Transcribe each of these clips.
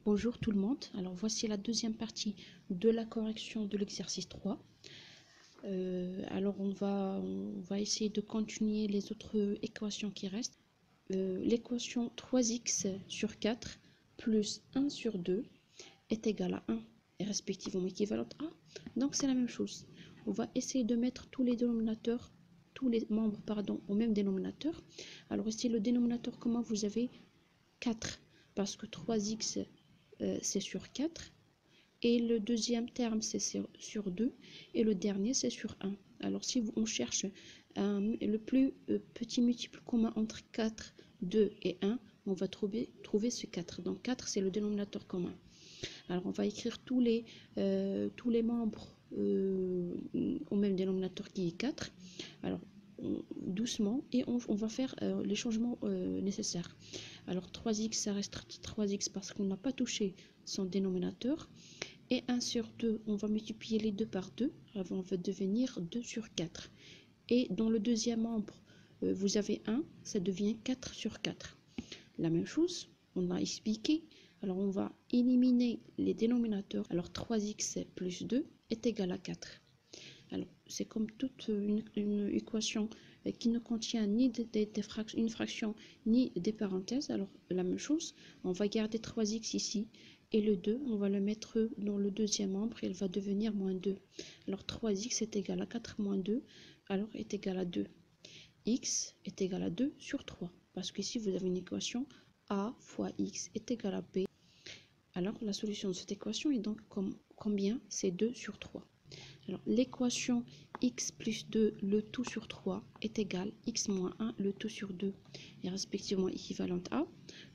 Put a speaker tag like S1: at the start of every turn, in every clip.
S1: Bonjour tout le monde, alors voici la deuxième partie de la correction de l'exercice 3. Alors on va essayer de continuer les autres équations qui restent. L'équation 3x sur 4 plus 1 sur 2 est égal à 1 et respectivement équivalente à. Donc c'est la même chose. On va essayer de mettre tous les membres au même dénominateur. Alors ici le dénominateur commun, vous avez 4 parce que 3x c'est sur 4 et le deuxième terme c'est sur 2 et le dernier c'est sur 1. Alors si on cherche le plus petit multiple commun entre 4, 2 et 1, on va trouver ce 4. Donc 4 c'est le dénominateur commun. Alors on va écrire tous les membres au même dénominateur qui est 4. Alors doucement et on va faire les changements nécessaires. Alors 3x ça reste 3x parce qu'on n'a pas touché son dénominateur, et 1 sur 2 on va multiplier les deux par 2, alors on va devenir 2 sur 4, et dans le deuxième membre vous avez 1, ça devient 4 sur 4. La même chose, on a expliqué. Alors on va éliminer les dénominateurs. Alors 3x plus 2 est égal à 4. Alors c'est comme toute une équation qui ne contient ni une fraction ni des parenthèses. Alors la même chose, on va garder 3x ici et le 2 on va le mettre dans le deuxième membre et il va devenir moins 2. Alors 3x est égal à 4 moins 2 alors est égal à 2. X est égal à 2 sur 3 parce que ici vous avez une équation a fois x est égal à b. Alors la solution de cette équation est donc combien? C'est 2 sur 3. Alors l'équation x plus 2 le tout sur 3 est égal x moins 1 le tout sur 2 est respectivement équivalente à.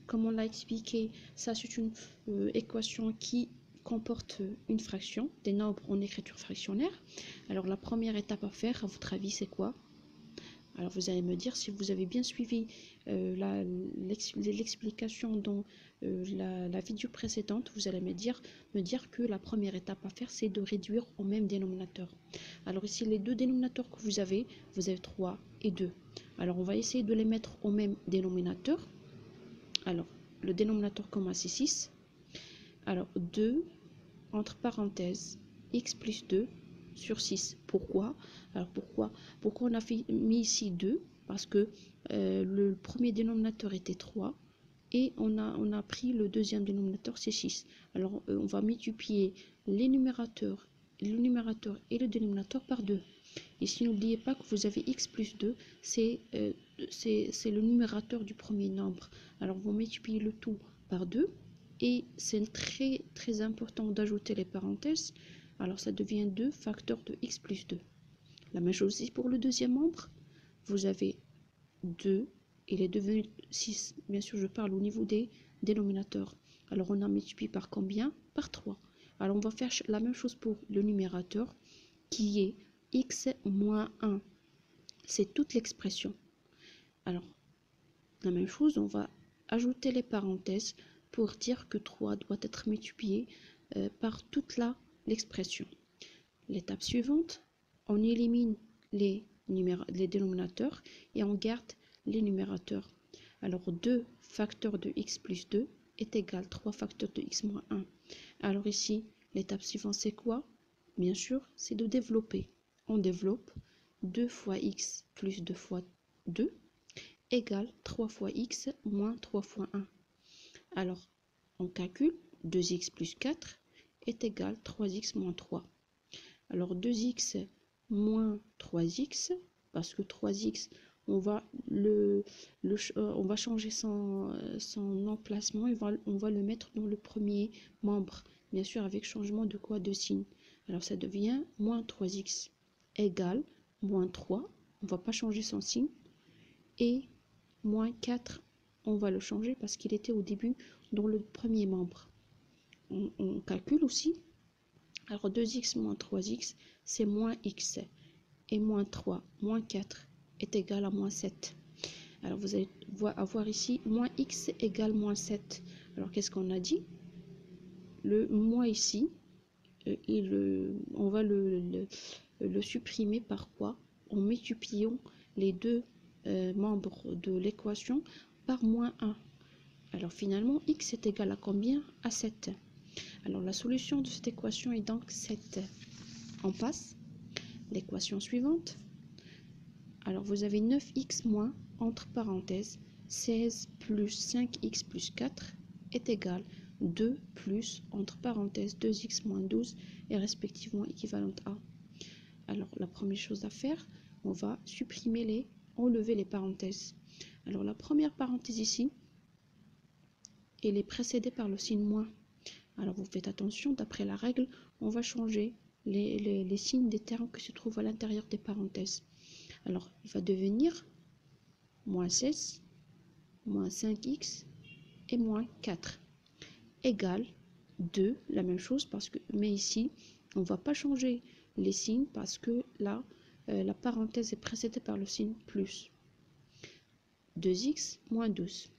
S1: Comme on l'a expliqué, ça c'est une équation qui comporte une fraction, des nombres en écriture fractionnaire. Alors la première étape à faire, à votre avis, c'est quoi? Alors vous allez me dire, si vous avez bien suivi l'explication dans la vidéo précédente, vous allez me dire que la première étape à faire, c'est de réduire au même dénominateur. Alors ici, les deux dénominateurs que vous avez 3 et 2. Alors on va essayer de les mettre au même dénominateur. Alors le dénominateur commun c'est 6. Alors 2 entre parenthèses x plus 2 sur 6. Pourquoi? Alors pourquoi on a mis ici 2? Parce que le premier dénominateur était 3 et on a pris le deuxième dénominateur, c'est 6. Alors on va multiplier le numérateur et le dénominateur par 2. Ici, n'oubliez pas que vous avez x plus 2, c'est le numérateur du premier nombre. Alors vous multipliez le tout par 2. Et c'est très important d'ajouter les parenthèses. Alors ça devient 2 facteurs de x plus 2. La même chose ici pour le deuxième membre. Vous avez 2, il est devenu 6. Bien sûr, je parle au niveau des dénominateurs. Alors on a multiplié par combien? Par 3. Alors on va faire la même chose pour le numérateur qui est x moins 1. C'est toute l'expression. Alors la même chose, on va ajouter les parenthèses pour dire que 3 doit être multiplié par toute l'expression. L'étape suivante, on élimine les dénominateurs et on garde les numérateurs. Alors 2 facteurs de x plus 2 est égal à 3 facteurs de x moins 1. Alors ici, l'étape suivante c'est quoi? Bien sûr, c'est de développer. On développe 2 fois x plus 2 fois 2 égale 3 fois x moins 3 fois 1. Alors, on calcule 2x plus 4 est égal à 3x moins 3. Alors 2x moins 3x, parce que 3x, on va changer son emplacement et on va le mettre dans le premier membre. Bien sûr, avec changement de quoi? De signe. Alors ça devient moins 3x égale moins 3. On ne va pas changer son signe. Et moins 4, on va le changer parce qu'il était au début dans le premier membre. On calcule aussi. Alors 2x moins 3x, c'est moins x. Et moins 3, moins 4 est égal à moins 7. Alors vous allez avoir ici moins x égale moins 7. Alors qu'est-ce qu'on a dit? Le moins ici, on va le supprimer par quoi? En multipliant les deux membres de l'équation par moins 1. Alors finalement, x est égal à combien? À 7. Alors la solution de cette équation est donc 7. On passe l'équation suivante. Alors vous avez 9x moins, entre parenthèses, 16 plus 5x plus 4 est égal 2 plus, entre parenthèses, 2x moins 12 est respectivement équivalente à. Alors la première chose à faire, on va enlever les parenthèses. Alors la première parenthèse ici, elle est précédée par le signe moins. Alors vous faites attention, d'après la règle, on va changer les signes des termes qui se trouvent à l'intérieur des parenthèses. Alors il va devenir moins 16, moins 5x et moins 4 égale 2, la même chose, mais ici, on ne va pas changer les signes parce que là, la parenthèse est précédée par le signe plus. 2x moins 12.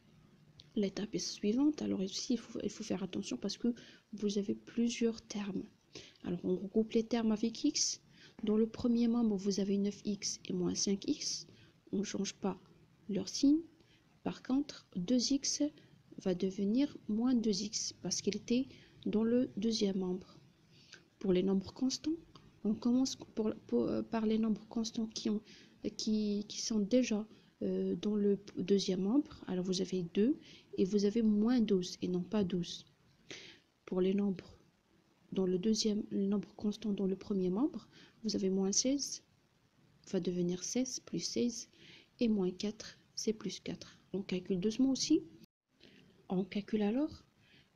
S1: L'étape est suivante. Alors ici, il faut faire attention parce que vous avez plusieurs termes. Alors on regroupe les termes avec x. Dans le premier membre, vous avez 9x et moins 5x. On ne change pas leur signe. Par contre, 2x va devenir moins 2x parce qu'il était dans le deuxième membre. Pour les nombres constants, on commence par les nombres constants qui sont déjà dans le deuxième membre. Alors vous avez 2 et vous avez moins 12 et non pas 12. Pour les nombres les nombres constants dans le premier membre, vous avez moins 16, va devenir 16 plus 16 et moins 4, c'est plus 4. On calcule doucement aussi. On calcule alors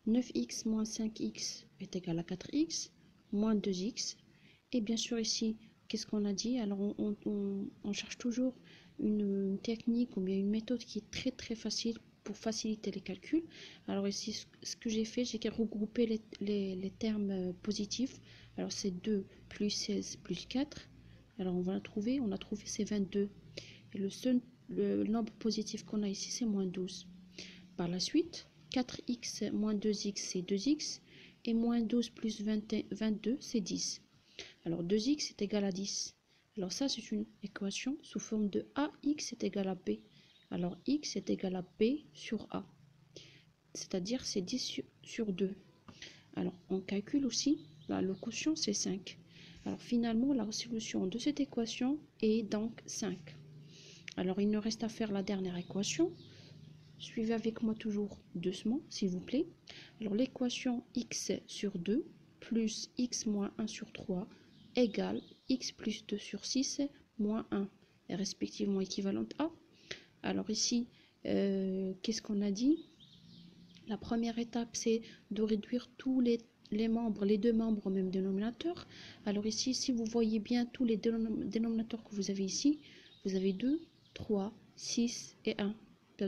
S1: 9x moins 5x est égal à 4x moins 2x. Et bien sûr ici, qu'est-ce qu'on a dit? Alors on cherche toujours une technique ou bien une méthode qui est très facile pour faciliter les calculs. Alors ici, ce que j'ai fait, j'ai regroupé les termes positifs. Alors c'est 2 plus 16 plus 4. Alors on a trouvé c'est 22. Et le nombre positif qu'on a ici, c'est moins 12. Par la suite, 4x moins 2x, c'est 2x. Et moins 12 plus 22, c'est 10. Alors 2x est égal à 10. Alors ça, c'est une équation sous forme de ax est égal à b. Alors x est égal à b sur a. C'est-à-dire c'est 10 sur 2. Alors on calcule aussi, là, le quotient c'est 5. Alors finalement, la solution de cette équation est donc 5. Alors il nous reste à faire la dernière équation. Suivez avec moi toujours doucement, s'il vous plaît. Alors l'équation x sur 2 plus x moins 1 sur 3 égale x plus 2 sur 6 moins 1 est respectivement équivalente à. Alors ici, qu'est-ce qu'on a dit? La première étape, c'est de réduire tous les membres, les deux membres au même dénominateur. Alors ici, si vous voyez bien tous les dénominateurs que vous avez ici, vous avez 2, 3, 6 et 1.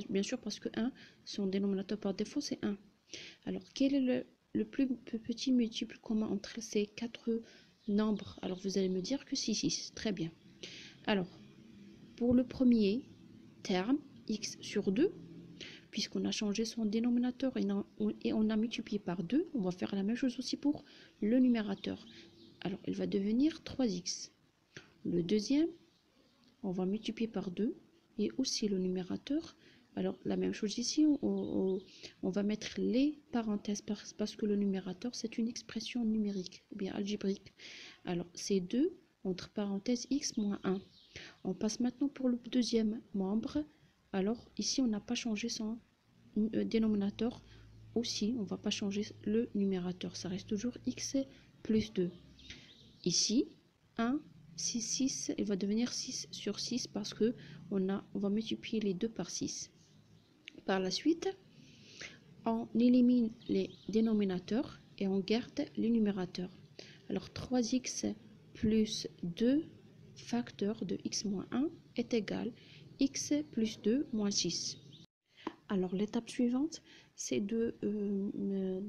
S1: Bien sûr, parce que 1, son dénominateur par défaut, c'est 1. Alors, quel est le plus petit multiple commun entre ces quatre nombres? Alors, vous allez me dire que 6. Très bien. Alors, pour le premier terme, x sur 2, puisqu'on a changé son dénominateur et on a multiplié par 2, on va faire la même chose aussi pour le numérateur. Alors, il va devenir 3x. Le deuxième, on va multiplier par 2 et aussi le numérateur. Alors, la même chose ici, on va mettre les parenthèses parce que le numérateur, c'est une expression numérique, ou bien algébrique. Alors, c'est 2 entre parenthèses x moins 1. On passe maintenant pour le deuxième membre. Alors, ici, on n'a pas changé son dénominateur. Aussi, on ne va pas changer le numérateur. Ça reste toujours x plus 2. Ici, 1, 6, il va devenir 6 sur 6 parce que on va multiplier les deux par 6. Par la suite, on élimine les dénominateurs et on garde les numérateurs. Alors 3x plus 2 facteur de x moins 1 est égal x plus 2 moins 6. Alors l'étape suivante, c'est de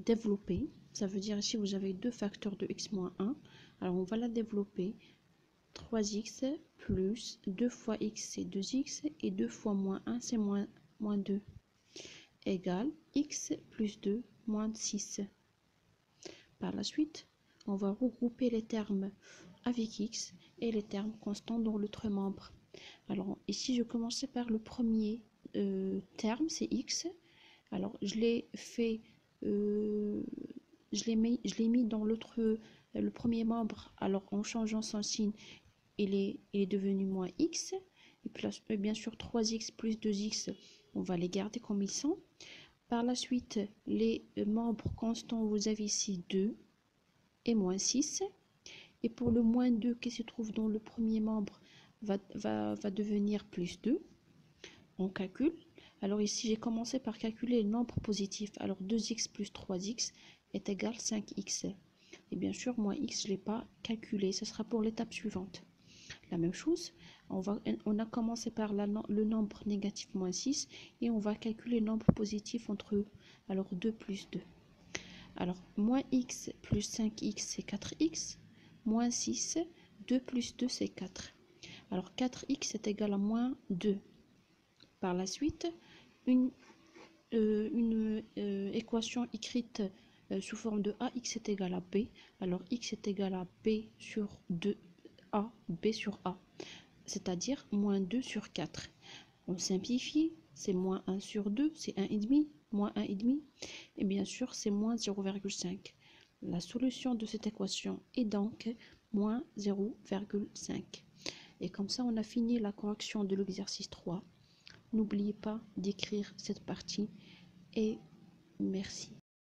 S1: développer. Ça veut dire ici vous avez deux facteurs de x moins 1. Alors on va la développer. 3x plus 2 fois x c'est 2x et 2 fois moins 1 c'est moins 2 égale x plus 2 moins 6. Par la suite, on va regrouper les termes avec x et les termes constants dans l'autre membre. Alors ici, je commençais par le premier terme, c'est x. Alors, je l'ai fait, je l'ai mis dans le premier membre. Alors, en changeant son signe, il est devenu moins x. Et puis, bien sûr, 3x plus 2x, on va les garder comme ils sont. Par la suite, les membres constants, vous avez ici 2 et moins 6. Et pour le moins 2 qui se trouve dans le premier membre, va devenir plus 2. On calcule. Alors ici, j'ai commencé par calculer le nombre positif. Alors 2x plus 3x est égal à 5x. Et bien sûr, moins x, je ne l'ai pas calculé. Ce sera pour l'étape suivante. La même chose, on a commencé par le nombre négatif moins 6 et on va calculer le nombre positif entre eux. Alors 2 plus 2. Alors moins x plus 5x, c'est 4x. Moins 6, 2 plus 2, c'est 4. Alors 4x est égal à moins 2. Par la suite, une équation écrite sous forme de ax est égal à b. Alors x est égal à b sur 2a, b sur a, c'est-à-dire moins 2 sur 4. On simplifie, c'est moins 1 sur 2, c'est 1,5, moins 1,5, et bien sûr c'est moins 0,5. La solution de cette équation est donc moins 0,5. Et comme ça, on a fini la correction de l'exercice 3. N'oubliez pas d'écrire cette partie et merci.